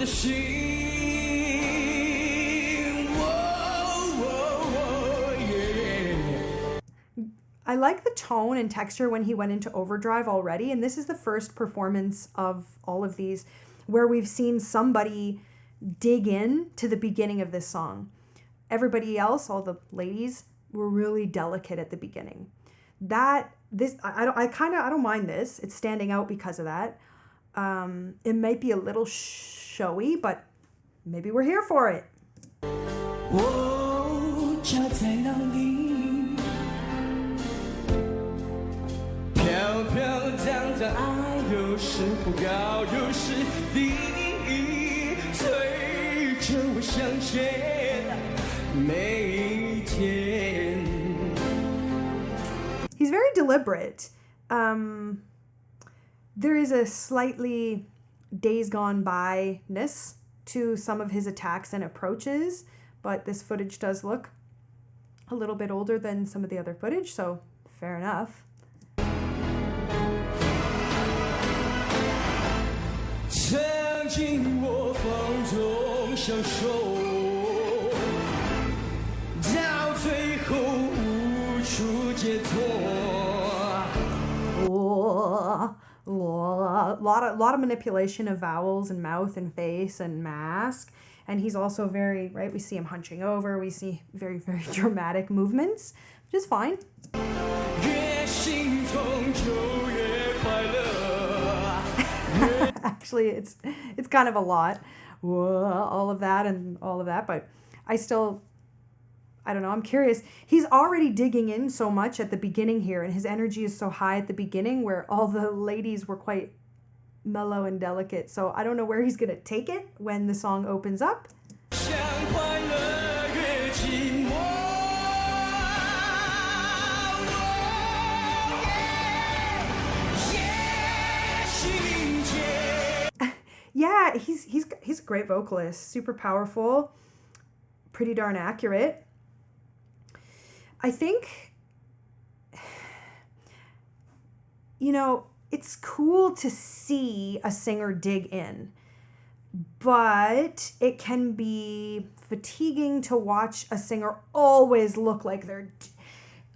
的心。I like the tone and texture when he went into overdrive already, and this is the first performance of all of these where we've seen somebody dig in to the beginning of this song. Everybody else, all the ladies, were really delicate at the beginning. I don't mind this. It's standing out because of that. It might be a little showy, but maybe we're here for it. 我家在哪里？飘飘荡荡，爱有时忽高有时低，随着我向前每一天。He's very deliberate. There is a slightly days gone by-ness to some of his attacks and approaches, but this footage does look a little bit older than some of the other footage, so fair enough. 曾经我放纵享受，到最后无处解脱。A lot of manipulation of vowels and mouth and face and mask. And he's also very, right, we see him hunching over. We see very, very dramatic movements, which is fine. 越心痛就越快乐。 Actually, it's kind of a lot. All of that and all of that. But I don't know, I'm curious. He's already digging in so much at the beginning here, and his energy is so high at the beginning where all the ladies were quite mellow and delicate. So I don't know where he's going to take it when the song opens up. 想快乐越寂寞。也许明天。 Yeah, he's a great vocalist, super powerful, pretty darn accurate. I think, it's cool to see a singer dig in, but it can be fatiguing to watch a singer always look like they're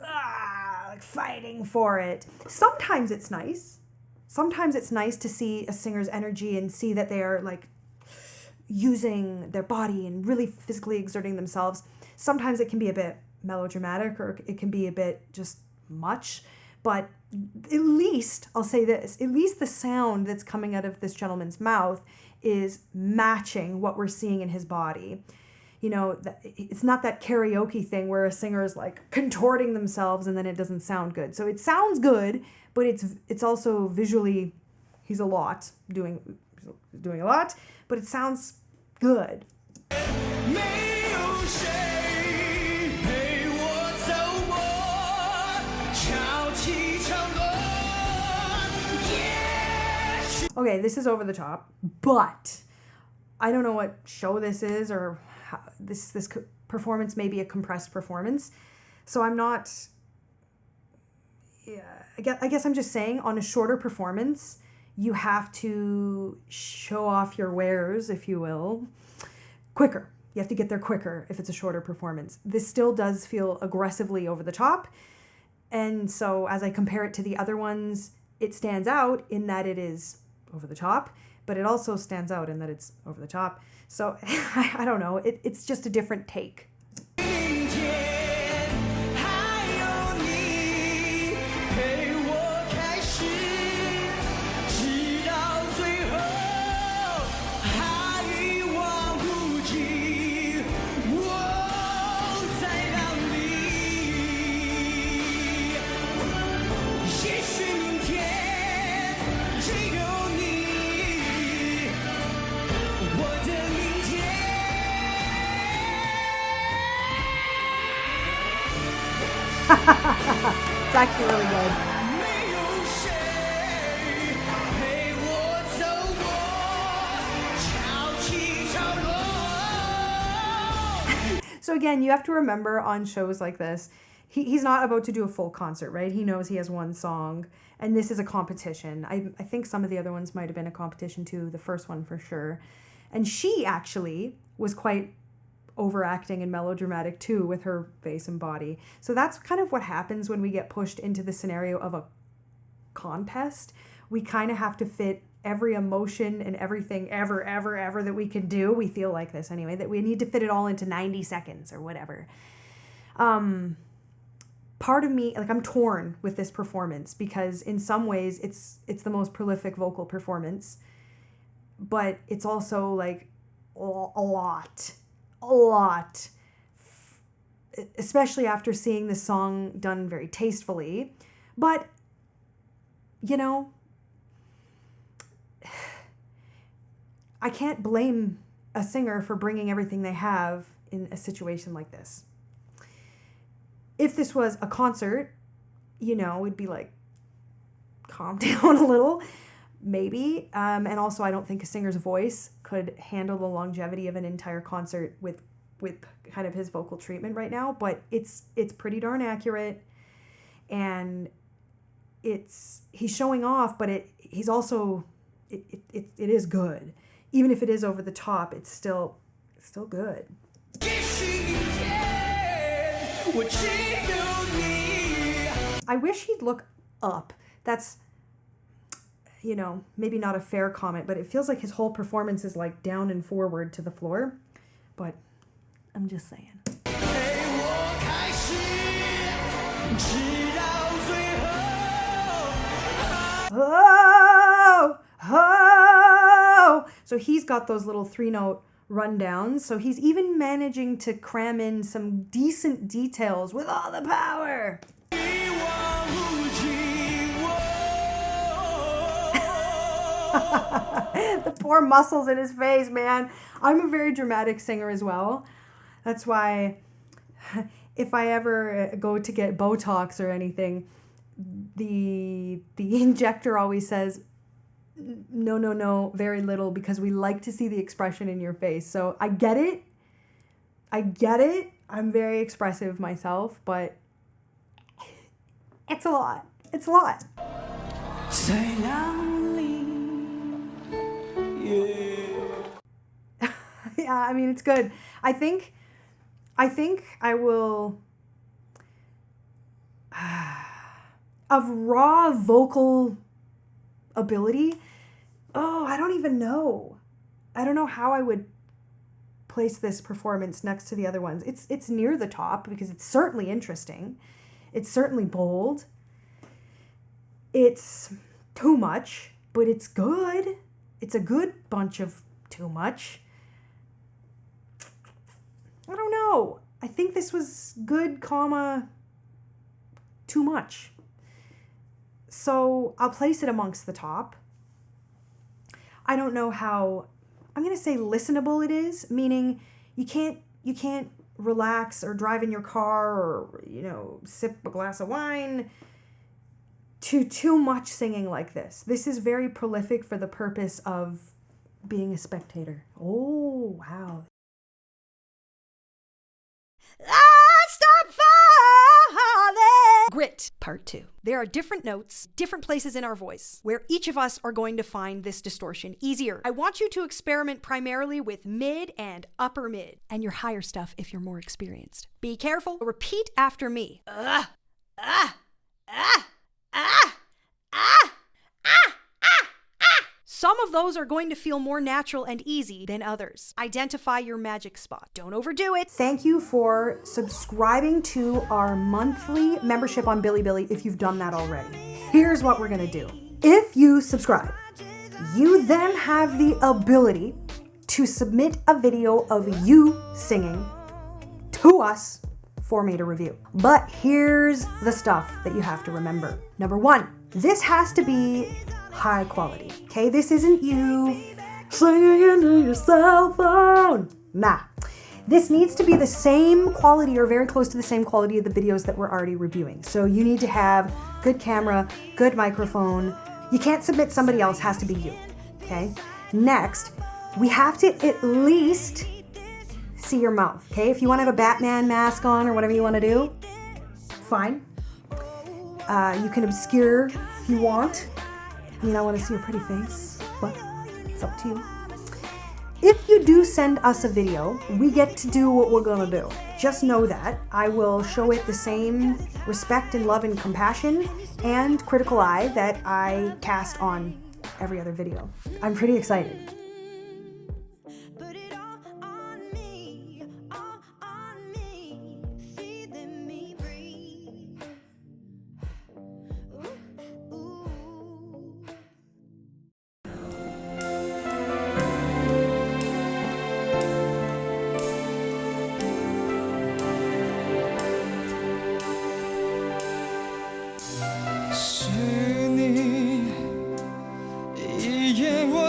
like fighting for it. Sometimes it's nice. Sometimes it's nice to see a singer's energy and see that they are like using their body and really physically exerting themselves. Sometimes it can be a bit melodramatic, or it can be a bit just much, but at least, I'll say this, at least the sound that's coming out of this gentleman's mouth is matching what we're seeing in his body. It's not that karaoke thing where a singer is like contorting themselves and then it doesn't sound good. So it sounds good, but it's also visually, he's doing a lot, but it sounds good. 没有谁陪我走过潮起潮落。Okay, this is over the top, but I don't know what show this is, or how, this performance may be a compressed performance. So I'm not. Yeah, I guess I'm just saying, on a shorter performance, you have to show off your wares, if you will, quicker. You have to get there quicker if it's a shorter performance. This still does feel aggressively over the top. And so as I compare it to the other ones, it stands out in that it is over the top, but it also stands out in that it's over the top. So I don't know. It's just a different take. 明天还有你陪我开始，直到最后还一望无际。我在哪里？也许明天只有你，我的明天。It's actually really good. 没有谁陪我走过潮起潮落。 So again, you have to remember on shows like this, he's not about to do a full concert, right? He knows he has one song, and this is a competition. I think some of the other ones might have been a competition too, the first one for sure. And she actually was quite overacting and melodramatic too with her face and body. So that's kind of what happens when we get pushed into the scenario of a contest. We kind of have to fit every emotion and everything ever that we can do. We feel like this anyway, that we need to fit it all into 90 seconds or whatever. Part of me, like, I'm torn with this performance because in some ways it's the most prolific vocal performance, but it's also like a lot, especially after seeing this song done very tastefully. But, you know, I can't blame a singer for bringing everything they have in a situation like this. If this was a concert, you know, it'd be like, calm down a little, maybe. And also, I don't think a singer's voice could handle the longevity of an entire concert with kind of his vocal treatment right now. But it's pretty darn accurate, and he's showing off, but he's also it is good. Even if it is over the top, it's still good. I wish he'd look up. That's, you know, maybe not a fair comment, but it feels like his whole performance is like down and forward to the floor. But I'm just saying. Oh, oh. So he's got those little 3-note rundowns. So he's even managing to cram in some decent details with all the power. The poor muscles in his face, man. I'm a very dramatic singer as well. That's why if I ever go to get Botox or anything, the injector always says, no, very little, because we like to see the expression in your face. So I get it. I'm very expressive myself, but it's a lot. Yeah, I mean, it's good. I think I will, of raw vocal ability, I don't even know. I don't know how I would place this performance next to the other ones. It's near the top because it's certainly interesting. It's certainly bold. It's too much, but it's good. It's a good bunch of too much. I don't know. I think this was good, too much. So I'll place it amongst the top. I don't know how, I'm going to say listenable it is, meaning you can't relax or drive in your car or, you know, sip a glass of wine to too much singing like this. This is very prolific for the purpose of being a spectator. Oh, wow. Stop falling. Grit, part 2. There are different notes, different places in our voice, where each of us are going to find this distortion easier. I want you to experiment primarily with mid and upper mid, and your higher stuff if you're more experienced. Be careful. Repeat after me. Some of those are going to feel more natural and easy than others. Identify your magic spot. Don't overdo it. Thank you for subscribing to our monthly membership on Bilibili if you've done that already. Here's what we're gonna do. If you subscribe, you then have the ability to submit a video of you singing to us for me to review. But here's the stuff that you have to remember. Number 1, this has to be high quality, okay? This isn't you singing into your cell phone. Nah. This needs to be the same quality or very close to the same quality of the videos that we're already reviewing. So you need to have good camera, good microphone. You can't submit somebody else, has to be you, okay? Next, we have to at least see your mouth, okay? If you want to have a Batman mask on or whatever you want to do, fine. You can obscure if you want. I mean, I want to see your pretty face, but it's up to you. If you do send us a video, we get to do what we're gonna do. Just know that. I will show it the same respect and love and compassion and critical eye that I cast on every other video. I'm pretty excited.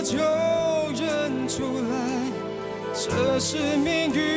就认出来，这是命运。